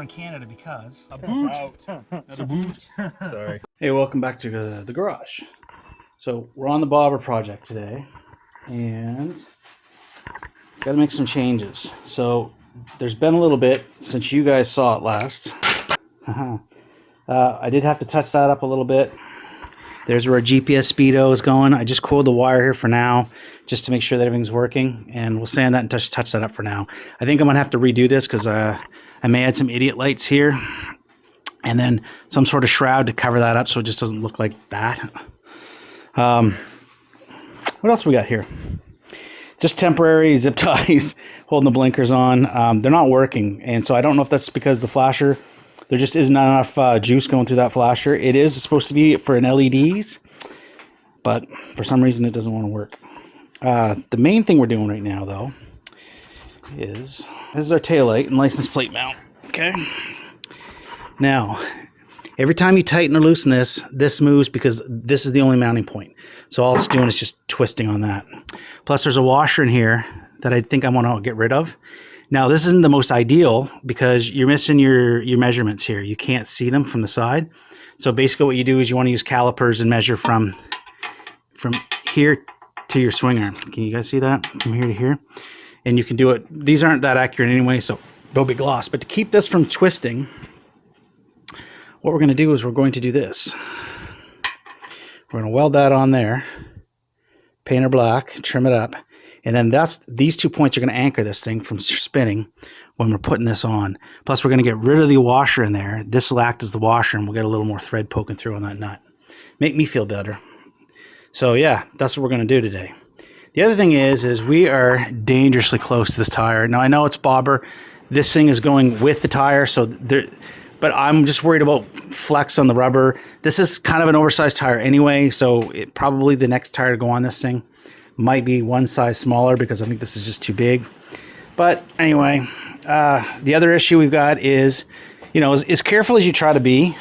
in Canada because... A boot! Not a boot. Sorry. Hey, welcome back to the garage. So we're on the bobber project today and got to make some changes. So there's been a little bit since you guys saw it last. I did have to touch that up a little bit. There's where our GPS speedo is going. I just coiled the wire here for now just to make sure that everything's working, and we'll sand that and touch that up for now. I think I'm gonna have to redo this because I may add some idiot lights here and then some sort of shroud to cover that up so it just doesn't look like that. What else we got here? Just temporary zip ties holding the blinkers on. They're not working, and so I don't know if that's because the flasher, there just isn't enough juice going through that flasher. It is supposed to be for an LEDs, but for some reason it doesn't want to work. The main thing we're doing right now, though, is this is our taillight and license plate mount. Okay. Now, every time you tighten or loosen this, this moves because this is the only mounting point. So all it's doing is just twisting on that. Plus, there's a washer in here that I think I want to get rid of. Now, this isn't the most ideal because you're missing your measurements here. You can't see them from the side. So basically what you do is you want to use calipers and measure from here to your swing arm. Can you guys see that? From here to here. And you can do it. These aren't that accurate anyway, so no big loss. But to keep this from twisting, what we're going to do is we're going to do this. We're going to weld that on there, paint her black, trim it up. And then these 2 points are going to anchor this thing from spinning when we're putting this on. Plus, we're going to get rid of the washer in there. This will act as the washer, and we'll get a little more thread poking through on that nut. Make me feel better. So, yeah, that's what we're going to do today. The other thing is we are dangerously close to this tire. Now, I know it's bobber. This thing is going with the tire, but I'm just worried about flex on the rubber. This is kind of an oversized tire anyway, so probably the next tire to go on this thing might be one size smaller because I think this is just too big. But anyway, the other issue we've got is, as careful as you try to be,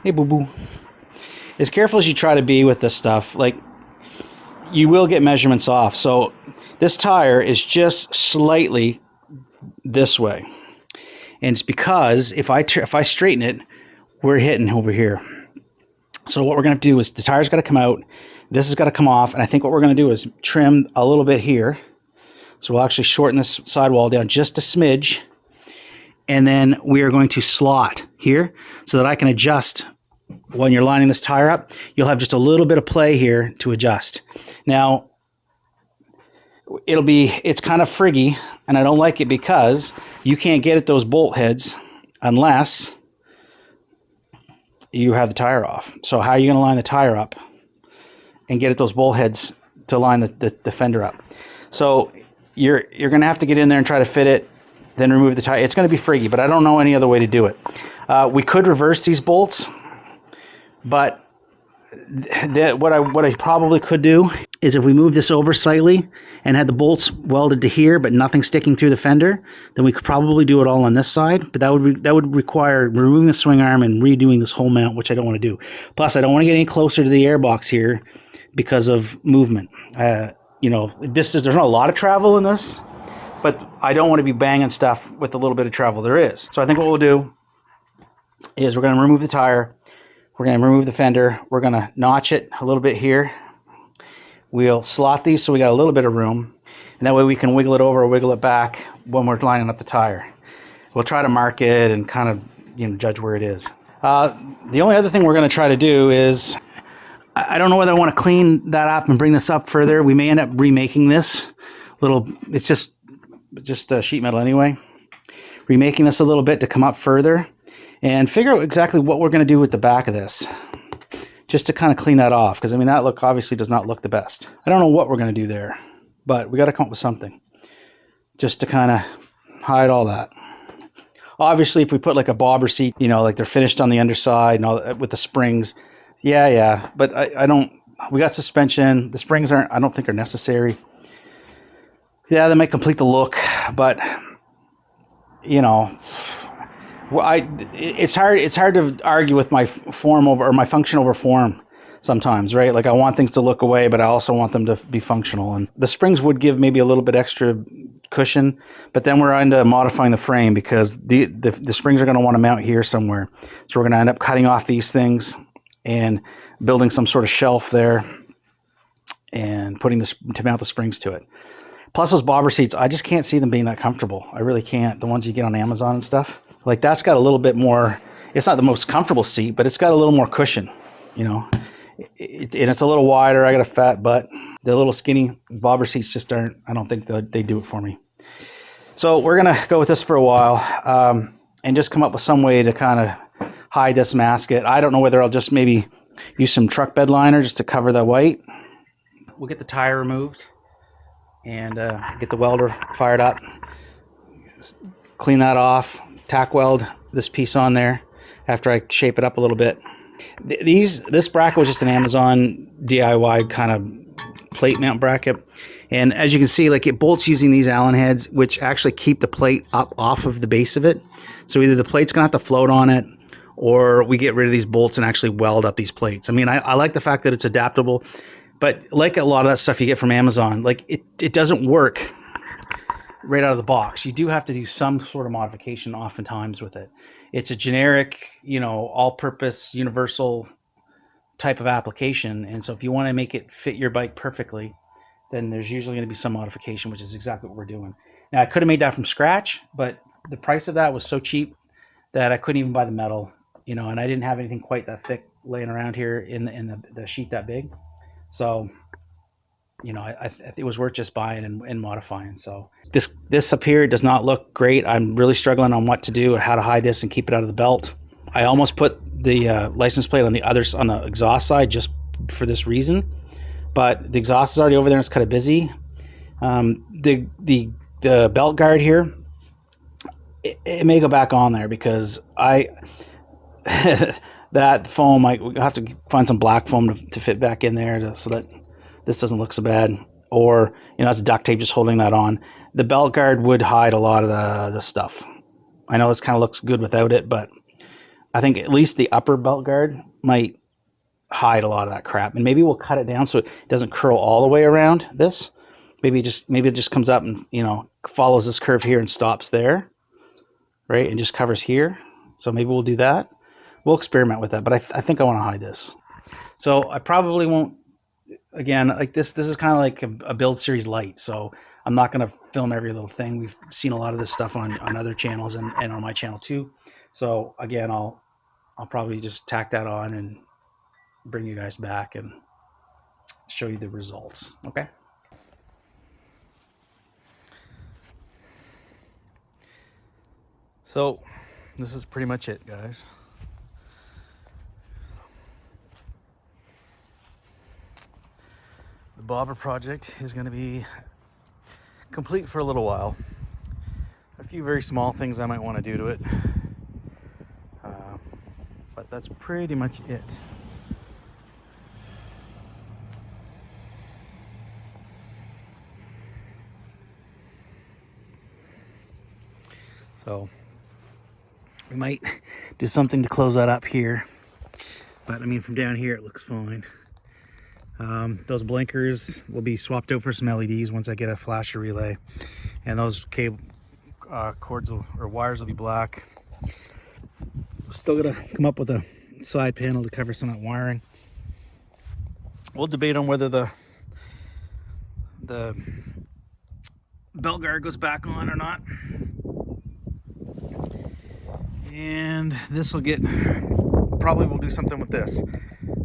hey boo boo, as careful as you try to be with this stuff, like you will get measurements off. So this tire is just slightly this way, and it's because if I straighten it, we're hitting over here. So what we're going to do is the tire's got to come out. This has got to come off, and I think what we're going to do is trim a little bit here. So we'll actually shorten this sidewall down just a smidge, and then we are going to slot here so that I can adjust when you're lining this tire up. You'll have just a little bit of play here to adjust. Now, it's kind of friggy, and I don't like it because you can't get at those bolt heads unless you have the tire off. So how are you going to line the tire up and get at those bolt heads to line the fender up? So you're going to have to get in there and try to fit it, then remove the tire. It's going to be friggy, but I don't know any other way to do it. We could reverse these bolts, but what I probably could do is if we move this over slightly and had the bolts welded to here but nothing sticking through the fender, then we could probably do it all on this side, but that would require removing the swing arm and redoing this whole mount, which I don't want to do. Plus, I don't want to get any closer to the airbox here because of movement. There's not a lot of travel in this, but I don't want to be banging stuff with the little bit of travel there is. So I think what we'll do is we're going to remove the tire, we're going to remove the fender, we're going to notch it a little bit here. We'll slot these so we got a little bit of room, and that way we can wiggle it over or wiggle it back when we're lining up the tire. We'll try to mark it and kind of judge where it is. The only other thing we're going to try to do is, I don't know whether I want to clean that up and bring this up further. We may end up remaking this little, it's just sheet metal anyway. Remaking this a little bit to come up further and figure out exactly what we're going to do with the back of this, just to kind of clean that off, because that look obviously does not look the best. I don't know what we're going to do there, but we got to come up with something just to kind of hide all that. Obviously, if we put like a bobber seat, like they're finished on the underside and all with the springs, yeah, but I don't. We got suspension. The springs I don't think are necessary. Yeah, they might complete the look, but it's hard to argue with my form over, or my function over form. sometimes, right? Like I want things to look away, but I also want them to be functional. And the springs would give maybe a little bit extra cushion, but then we're into modifying the frame because the springs are going to want to mount here somewhere. So we're going to end up cutting off these things and building some sort of shelf there and putting this to mount the springs to it. Plus those bobber seats, I just can't see them being that comfortable. I really can't. The ones you get on Amazon and stuff. Like that's got a little bit more, it's not the most comfortable seat, but it's got a little more cushion, you know. And it's a little wider. I got a fat butt. The little skinny bobber seats just aren't, I don't think they do it for me. So we're going to go with this for a while and just come up with some way to kind of hide this, mask it. I don't know whether I'll just maybe use some truck bed liner just to cover the white. We'll get the tire removed and get the welder fired up, clean that off, tack weld this piece on there after I shape it up a little bit. This bracket was just an Amazon DIY kind of plate mount bracket, and as you can see, like it bolts using these Allen heads, which actually keep the plate up off of the base of it. So either the plate's gonna have to float on it, or we get rid of these bolts and actually weld up these plates. I mean, I like the fact that it's adaptable. But like a lot of that stuff you get from Amazon, like it doesn't work right out of the box. You do have to do some sort of modification oftentimes with it. It's a generic, you know, all-purpose, universal type of application. And so if you want to make it fit your bike perfectly, then there's usually going to be some modification, which is exactly what we're doing. Now, I could have made that from scratch, but the price of that was so cheap that I couldn't even buy the metal, you know, and I didn't have anything quite that thick laying around here in the sheet that big. So, you know, I think it was worth just buying and modifying. So this up here does not look great. I'm really struggling on what to do, how to hide this and keep it out of the belt. I almost put the license plate on the exhaust side just for this reason, but the exhaust is already over there and it's kind of busy. The belt guard here, it may go back on there because that foam, we have to find some black foam to fit back in there so that this doesn't look so bad. Or, you know, it's duct tape just holding that on. The belt guard would hide a lot of the stuff. I know this kind of looks good without it, but I think at least the upper belt guard might hide a lot of that crap. And maybe we'll cut it down so it doesn't curl all the way around this. Maybe it just comes up and, you know, follows this curve here and stops there, right? And just covers here. So maybe we'll do that. We'll experiment with that, but I think I want to hide this. So I probably won't, again, like this is kind of like a build series light. So I'm not going to film every little thing. We've seen a lot of this stuff on other channels and on my channel too. So again, I'll probably just tack that on and bring you guys back and show you the results. Okay. So this is pretty much it, guys. The bobber project is going to be complete for a little while. A few very small things I might want to do to it, but that's pretty much it. So we might do something to close that up here, but I mean from down here it looks fine. Those blinkers will be swapped out for some LEDs once I get a flasher relay, and those cable cords or wires will be black. Still gotta come up with a side panel to cover some of that wiring. We'll debate on whether the belt guard goes back on or not. And this will probably we'll do something with this.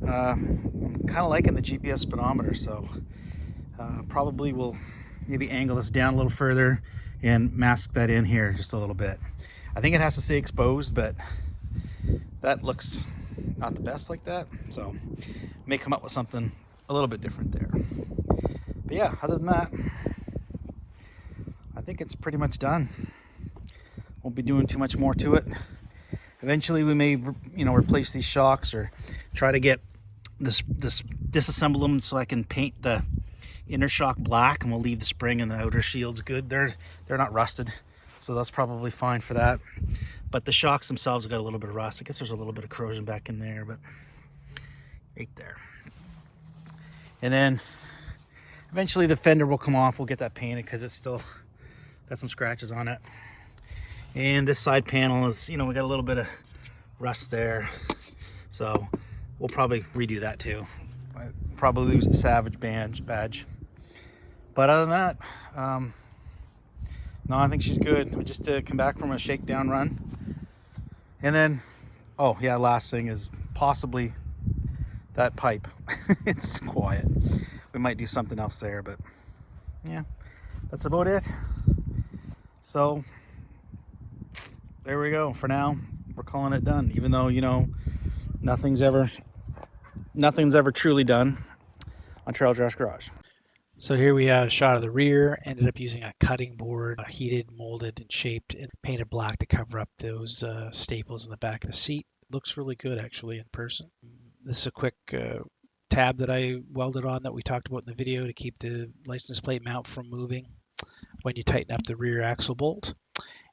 I'm kind of liking the GPS speedometer, so probably we'll maybe angle this down a little further and mask that in here just a little bit. I think it has to stay exposed, but that looks not the best like that, so may come up with something a little bit different there. But yeah, other than that, I think it's pretty much done. Won't be doing too much more to it. Eventually we may, you know, replace these shocks or try to get this disassemble them so I can paint the inner shock black, and we'll leave the spring and the outer shields good. They're not rusted, so that's probably fine for that. But the shocks themselves have got a little bit of rust. I guess there's a little bit of corrosion back in there, but right there. And then eventually the fender will come off. We'll get that painted because it's still got some scratches on it. And this side panel is, you know, we got a little bit of rust there. So we'll probably redo that too. Probably lose the Savage badge. But other than that, no, I think she's good. We just come back from a shakedown run. And then, oh yeah, last thing is possibly that pipe. It's quiet. We might do something else there, but yeah, that's about it. So there we go. For now, we're calling it done, even though, you know, nothing's ever truly done on Trail Trash Garage. So here we have a shot of the rear. Ended up using a cutting board, heated, molded, and shaped, and painted black to cover up those staples in the back of the seat. Looks really good actually in person. This is a quick tab that I welded on that we talked about in the video to keep the license plate mount from moving when you tighten up the rear axle bolt.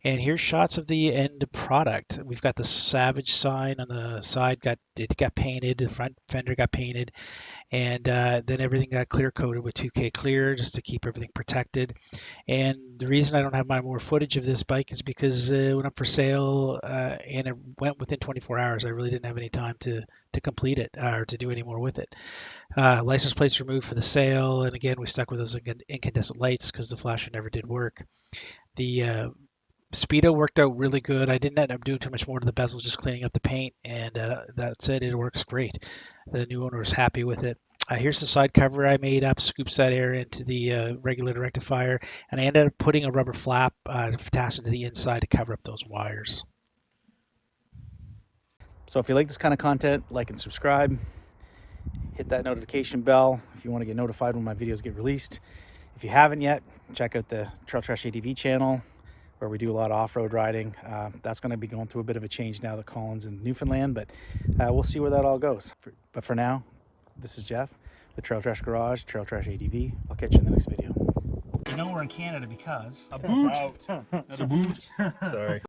And here's shots of the end product. We've got the Savage sign on the side, it got painted, the front fender got painted, and then everything got clear coated with 2K clear just to keep everything protected. And the reason I don't have more footage of this bike is because it went up for sale and it went within 24 hours. I really didn't have any time to complete it or to do any more with it. License plates removed for the sale, and again we stuck with those incandescent lights because the flasher never did work. The Speedo worked out really good. I didn't end up doing too much more to the bezels, just cleaning up the paint, and that's it. It works great. The new owner is happy with it. Here's the side cover I made up, scoops that air into the regulator rectifier, and I ended up putting a rubber flap fastened to the inside to cover up those wires. So if you like this kind of content, like and subscribe. Hit that notification bell if you want to get notified when my videos get released. If you haven't yet, check out the Trail Trash ADV channel, where we do a lot of off-road riding. That's going to be going through a bit of a change now that Colin's in Newfoundland, but we'll see where that all goes. But for now, this is Jeff with Trail Trash Garage, Trail Trash ADV. I'll catch you in the next video. You know we're in Canada because... A boot! That's a boot! Sorry.